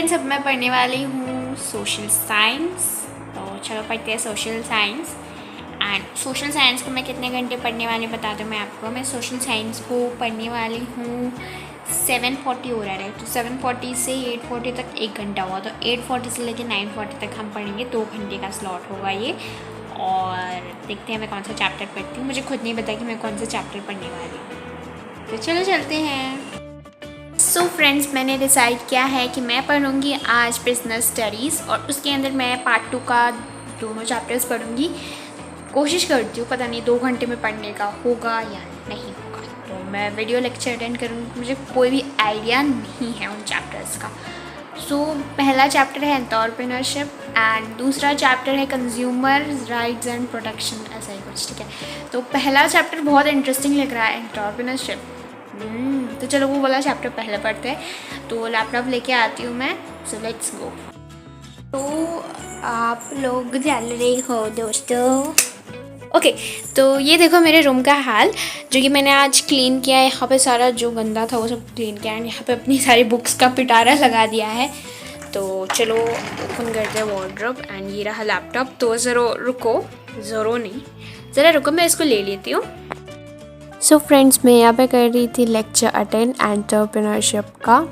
Friends, अब मैं पढ़ने वाली हूँ सोशल साइंस। तो चलो पढ़ते हैं social science. And social science को मैं कितने घंटे पढ़ने वाली बता दूँ मैं आपको। मैं सोशल साइंस को पढ़ने वाली हूँ 7:40 हो रहा है, तो 7:40 से 8:40 तक 1 घंटा हुआ। तो 8:40 से लेकर 9:40 तक हम पढ़ेंगे, 2 घंटे का स्लॉट होगा ये। और देखते हैं मैं कौन सा चैप्टर पढ़ती हूँ। मुझे खुद नहीं पता कि मैं कौन सा चैप्टर पढ़ने वाली हूँ, तो चलो चलते हैं। सो फ्रेंड्स, मैंने डिसाइड किया है कि मैं पढ़ूँगी आज बिजनेस स्टडीज़, और उसके अंदर मैं पार्ट 2 का दोनों चैप्टर्स पढ़ूँगी। कोशिश करती हूँ, पता नहीं 2 घंटे में पढ़ने का होगा या नहीं होगा। तो मैं वीडियो लेक्चर अटेंड करूँगी, मुझे कोई भी आइडिया नहीं है उन चैप्टर्स का। सो पहला चैप्टर है एंटरप्रेन्योरशिप एंड दूसरा चैप्टर है कंज्यूमर राइट्स एंड प्रोटेक्शन, ऐसा ही कुछ, ठीक है। तो पहला चैप्टर बहुत इंटरेस्टिंग लग रहा है, एंटरप्रेन्योरशिप। तो चलो वो वाला चैप्टर पहले पढ़ते हैं। तो लैपटॉप लेके आती हूँ मैं, सो लेट्स गो। तो आप लोग जान रहे हो दोस्तों। ओके, तो ये देखो मेरे रूम का हाल, जो कि मैंने आज क्लीन किया है। यहाँ पे सारा जो गंदा था वो सब क्लीन किया है। यहाँ पे अपनी सारी बुक्स का पिटारा लगा दिया है। तो चलो ओपन करते हैं वार्डरोब एंड ये रहा लैपटॉप। तो ज़रा रुको, मैं इसको ले लेती हूँ। सो फ्रेंड्स, मैं यहाँ पे कर रही थी लेक्चर अटेंड एंटरप्रेन्योरशिप का,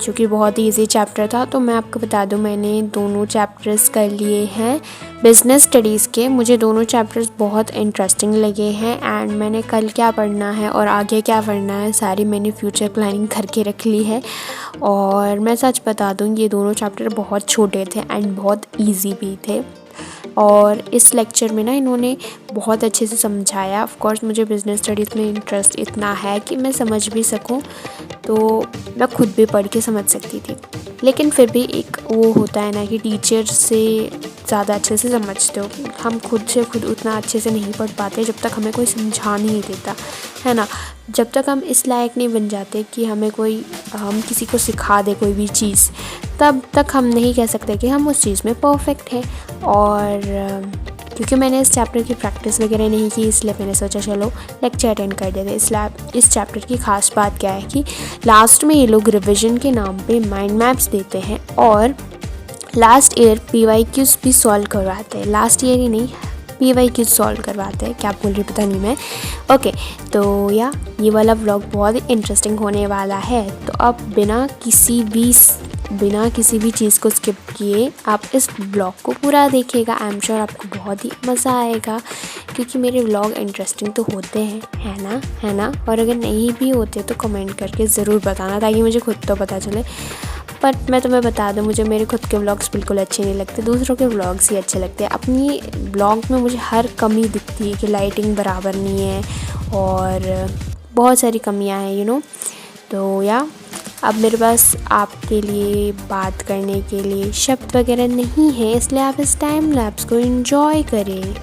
जो कि बहुत ही ईजी चैप्टर था। तो मैं आपको बता दूँ, मैंने दोनों चैप्टर्स कर लिए हैं बिज़नेस स्टडीज़ के। मुझे दोनों चैप्टर्स बहुत इंटरेस्टिंग लगे हैं एंड मैंने कल क्या पढ़ना है और आगे क्या पढ़ना है सारी मैंने फ्यूचर प्लानिंग करके रख ली है। और मैं सच बता दूँ, ये दोनों चैप्टर बहुत छोटे थे एंड बहुत ईजी भी थे। और इस लेक्चर में ना इन्होंने बहुत अच्छे से समझाया। ऑफ कोर्स मुझे बिज़नेस स्टडीज़ में इंटरेस्ट इतना है कि मैं समझ भी सकूं, तो मैं खुद भी पढ़ के समझ सकती थी। लेकिन फिर भी एक वो होता है ना कि टीचर से ज़्यादा अच्छे से समझते हो। हम खुद से खुद उतना अच्छे से नहीं पढ़ पाते जब तक हमें कोई समझा नहीं देता, है ना। जब तक हम इस लायक नहीं बन जाते कि हम किसी को सिखा दे कोई भी चीज़, तब तक हम नहीं कह सकते कि हम उस चीज़ में परफेक्ट हैं। और क्योंकि मैंने इस चैप्टर की प्रैक्टिस वगैरह नहीं की, इसलिए मैंने सोचा चलो लेक्चर अटेंड कर देते। इस चैप्टर की ख़ास बात क्या है कि लास्ट में ये लोग रिविजन के नाम पे माइंड मैप्स देते हैं और लास्ट ईयर PYQs भी सॉल्व करवाते हैं। लास्ट ईयर ही नहीं, PYQs सॉल्व करवाते हैं। क्या बोल रही पता नहीं मैं। ओके, तो ये वाला व्लॉग बहुत ही इंटरेस्टिंग होने वाला है। तो अब बिना किसी भी चीज़ को स्किप किए आप इस व्लॉग को पूरा देखिएगा। आई एम श्योर आपको बहुत ही मज़ा आएगा, क्योंकि मेरे व्लॉग इंटरेस्टिंग तो होते हैं, है ना। और अगर नहीं भी होते तो कमेंट करके ज़रूर बताना, ताकि मुझे खुद तो पता चले। बट मैं तुम्हें बता दूं, मुझे मेरे खुद के व्लॉग्स बिल्कुल अच्छे नहीं लगते, दूसरों के व्लॉग्स ही अच्छे लगते हैं। अपनी व्लॉग में मुझे हर कमी दिखती है कि लाइटिंग बराबर नहीं है और बहुत सारी कमियां हैं, तो अब मेरे पास आपके लिए बात करने के लिए शब्द वगैरह नहीं है, इसलिए आप इस टाइम लैप्स को एंजॉय करें।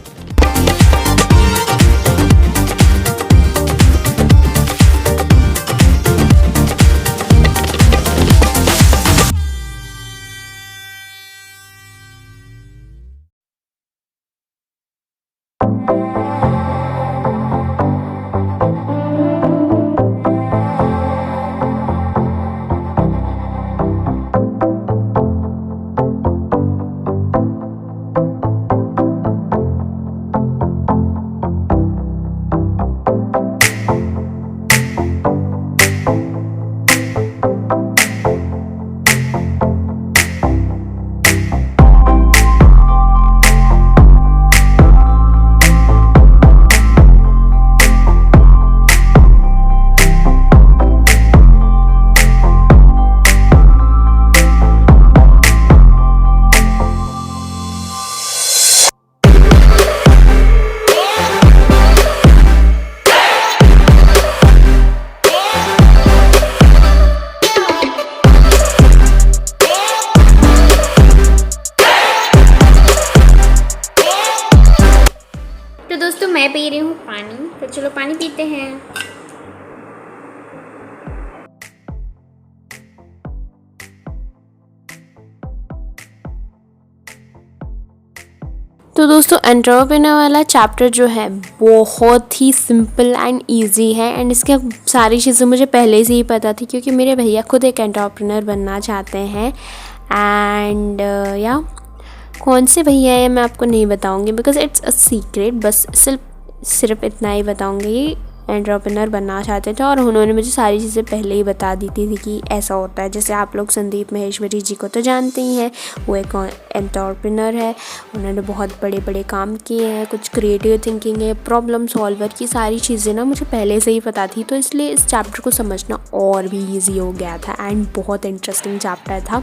तो दोस्तों, मैं पी रही हूँ पानी, तो चलो पानी पीते हैं। तो दोस्तों, एंटरप्रेन्योर वाला चैप्टर जो है बहुत ही सिंपल एंड इजी है एंड इसके सारी चीज़ें मुझे पहले से ही पता थी, क्योंकि मेरे भैया खुद एक एंटरप्रेन्योर बनना चाहते हैं एंड या कौन से भैया है मैं आपको नहीं बताऊंगी बिकॉज इट्स अ सीक्रेट। बस सिर्फ इतना ही बताऊंगी, एंटरप्रेन्योर बनना चाहते थे और उन्होंने मुझे सारी चीज़ें पहले ही बता दी थी कि ऐसा होता है। जैसे आप लोग संदीप माहेश्वरी जी को तो जानते ही हैं, वो एक एंटरप्रेन्योर है, उन्होंने बहुत बड़े बड़े काम किए हैं, कुछ क्रिएटिव थिंकिंग है, प्रॉब्लम सॉल्वर की सारी चीज़ें ना मुझे पहले से ही पता थी, तो इसलिए इस चैप्टर को समझना और भी ईजी हो गया था एंड बहुत इंटरेस्टिंग चैप्टर था।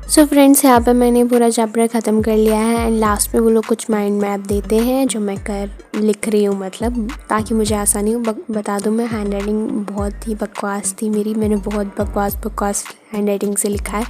सो फ्रेंड्स, यहाँ पे मैंने पूरा चैप्टर ख़त्म कर लिया है एंड लास्ट में वो लोग कुछ माइंड मैप देते हैं जो मैं लिख रही हूँ, मतलब ताकि मुझे आसानी हो। बता दूँ, मैं हैंड राइटिंग बहुत ही बकवास थी मेरी, मैंने बहुत बकवास हैंड राइटिंग से लिखा है,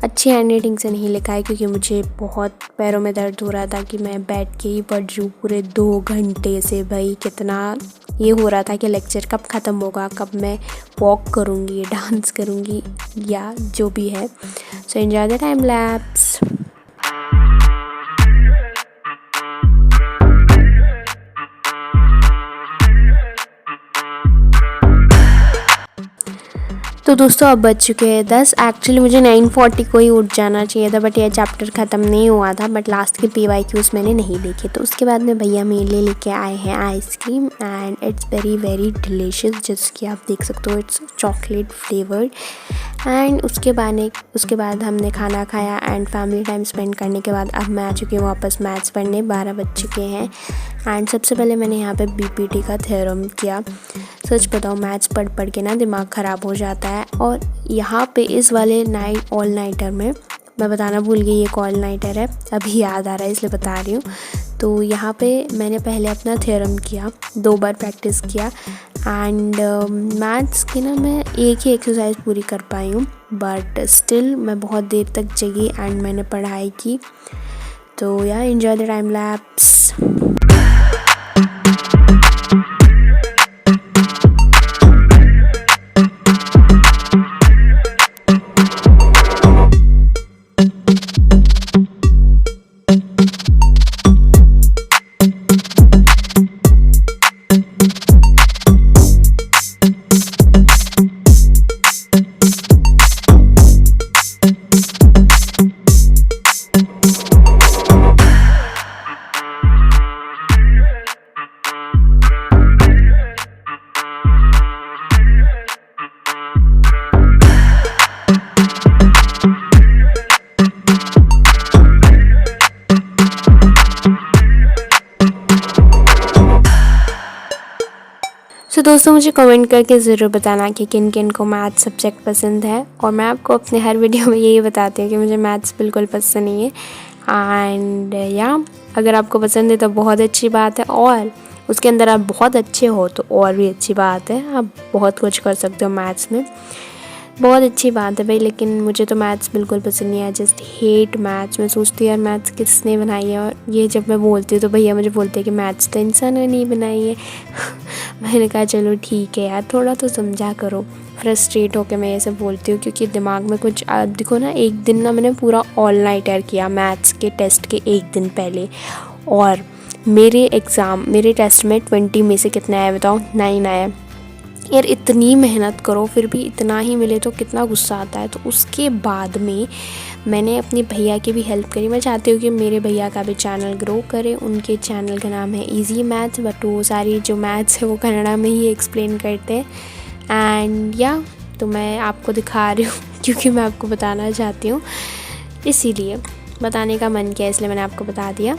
अच्छी हैंड राइटिंग से नहीं लिखा है क्योंकि मुझे बहुत पैरों में दर्द हो रहा था कि मैं बैठ के ही पढ़ रही हूँ पूरे 2 घंटे से। भाई कितना ये हो रहा था कि लेक्चर कब ख़त्म होगा, कब मैं वॉक करूँगी, डांस करूँगी या जो भी है। So enjoy the time lapse. तो दोस्तों अब बज चुके हैं 10। एक्चुअली मुझे 9:40 को ही उठ जाना चाहिए था, बट यह चैप्टर ख़त्म नहीं हुआ था, बट लास्ट के PYQs मैंने नहीं देखे। तो उसके बाद में भैया मेरे लिए लेके आए हैं ice cream and it's very delicious, जैसे कि आप देख सकते हो, इट्स चॉकलेट फ्लेवर्ड। एंड उसके बाद हमने खाना खाया एंड फैमिली टाइम स्पेंड करने के बाद अब मैं आ चुकी हूँ वापस मैथ्स पढ़ने। 12 बज चुके हैं एंड सबसे पहले मैंने यहाँ पे BPT का थ्योरम किया। सच बताओ, मैथ्स पढ़ के ना दिमाग ख़राब हो जाता है। और यहाँ पे इस वाले ऑल नाइटर में मैं बताना भूल गई, ये ऑल नाइटर है, अभी याद आ रहा है इसलिए बता रही हूँ। तो यहाँ पे मैंने पहले अपना थ्योरम किया, 2 बार प्रैक्टिस किया एंड मैथ्स की ना मैं एक ही एक्सरसाइज पूरी कर पाई हूँ, बट स्टिल मैं बहुत देर तक जगी एंड मैंने पढ़ाई की। तो या एंजॉय द टाइम लैप्स। सो दोस्तों, मुझे कमेंट करके ज़रूर बताना कि किन किन को मैथ्स सब्जेक्ट पसंद है। और मैं आपको अपने हर वीडियो में यही बताती हूँ कि मुझे मैथ्स बिल्कुल पसंद नहीं है। एंड या अगर आपको पसंद है तो बहुत अच्छी बात है, और उसके अंदर आप बहुत अच्छे हो तो और भी अच्छी बात है, आप बहुत कुछ कर सकते हो मैथ्स में, बहुत अच्छी बात है भाई। लेकिन मुझे तो मैथ्स बिल्कुल पसंद नहीं है, जस्ट हेट मैथ्स। मैं सोचती हूँ यार मैथ्स किसने बनाई है, और ये जब मैं बोलती हूँ तो भैया मुझे बोलते हैं कि मैथ्स तो इंसान ने नहीं बनाई है। मैंने कहा चलो ठीक है यार, थोड़ा तो समझा करो। फ्रस्ट्रेट होकर मैं ये सब बोलती हूँ क्योंकि दिमाग में कुछ देखो ना, एक दिन ना मैंने पूरा ऑल नाइटर किया मैथ्स के टेस्ट के एक दिन पहले, और मेरे टेस्ट में 20 में से कितना आया बताओ? 9 आया। यार इतनी मेहनत करो फिर भी इतना ही मिले तो कितना गुस्सा आता है। तो उसके बाद में मैंने अपने भैया की भी हेल्प करी। मैं चाहती हूँ कि मेरे भैया का भी चैनल ग्रो करे। उनके चैनल का नाम है इजी मैथ्स, बट वो सारी जो मैथ्स है वो कन्नड़ा में ही एक्सप्लेन करते हैं। एंड या तो मैं आपको दिखा रही हूँ क्योंकि मैं आपको बताना चाहती हूँ, इसीलिए बताने का मन किया, इसलिए मैंने आपको बता दिया।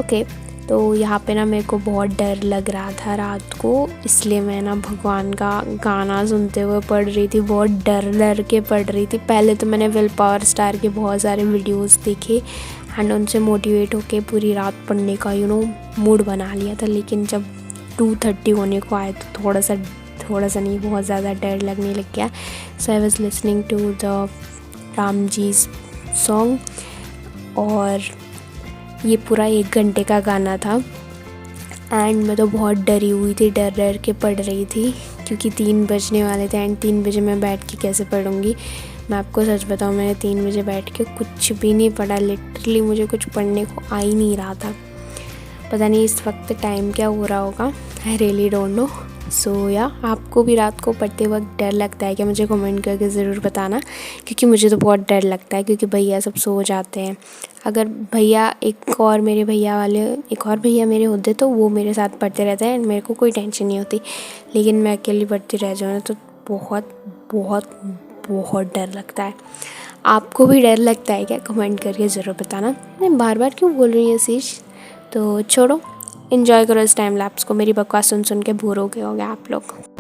ओके, तो यहाँ पे ना मेरे को बहुत डर लग रहा था रात को, इसलिए मैं ना भगवान का गाना सुनते हुए पढ़ रही थी, बहुत डर के पढ़ रही थी। पहले तो मैंने विल पावर स्टार के बहुत सारे वीडियोस देखे एंड उनसे मोटिवेट होके पूरी रात पढ़ने का मूड बना लिया था। लेकिन जब 2:30 होने को आए तो थोड़ा सा नहीं, बहुत ज़्यादा डर लगने लग गया। So I was listening to the Ram ji song. और ये पूरा 1 घंटे का गाना था एंड मैं तो बहुत डरी हुई थी, डर डर के पढ़ रही थी क्योंकि 3 बजने वाले थे एंड 3 बजे मैं बैठ के कैसे पढ़ूँगी। मैं आपको सच बताऊँ, मैंने 3 बजे बैठ के कुछ भी नहीं पढ़ा। लिटरली मुझे कुछ पढ़ने को आ ही नहीं रहा था। पता नहीं इस वक्त टाइम क्या हो रहा होगा, आई रियली डोंट नो। सो या आपको भी रात को पढ़ते वक्त डर लगता है क्या? मुझे कमेंट करके ज़रूर बताना, क्योंकि मुझे तो बहुत डर लगता है क्योंकि भैया सब सो जाते हैं। अगर भैया एक और भैया मेरे होते तो वो मेरे साथ पढ़ते रहते हैं, मेरे को कोई टेंशन नहीं होती। लेकिन मैं अकेली पढ़ती रह जाऊँ ना तो बहुत बहुत बहुत डर लगता है। आपको भी डर लगता है क्या? कमेंट करके ज़रूर बताना। मैं बार बार क्यों बोल रही हूँ शीश, तो छोड़ो, एंजॉय करो इस टाइम लैप्स को। मेरी बकवास सुन सुन के बोर हो गए होंगे आप लोग।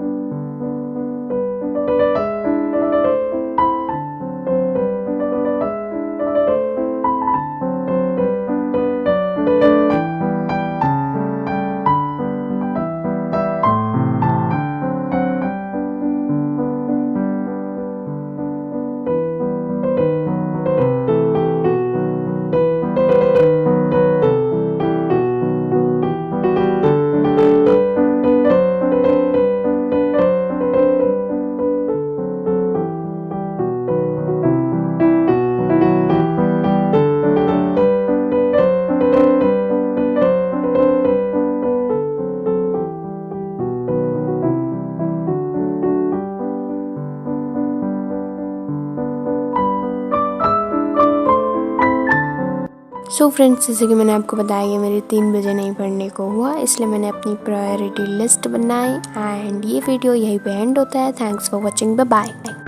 सो फ्रेंड्स, जैसे कि मैंने आपको बताया कि मेरे 3 बजे नहीं पढ़ने को हुआ, इसलिए मैंने अपनी प्रायोरिटी लिस्ट बनाई एंड ये वीडियो यहीं पे एंड होता है। Thanks for watching, bye bye.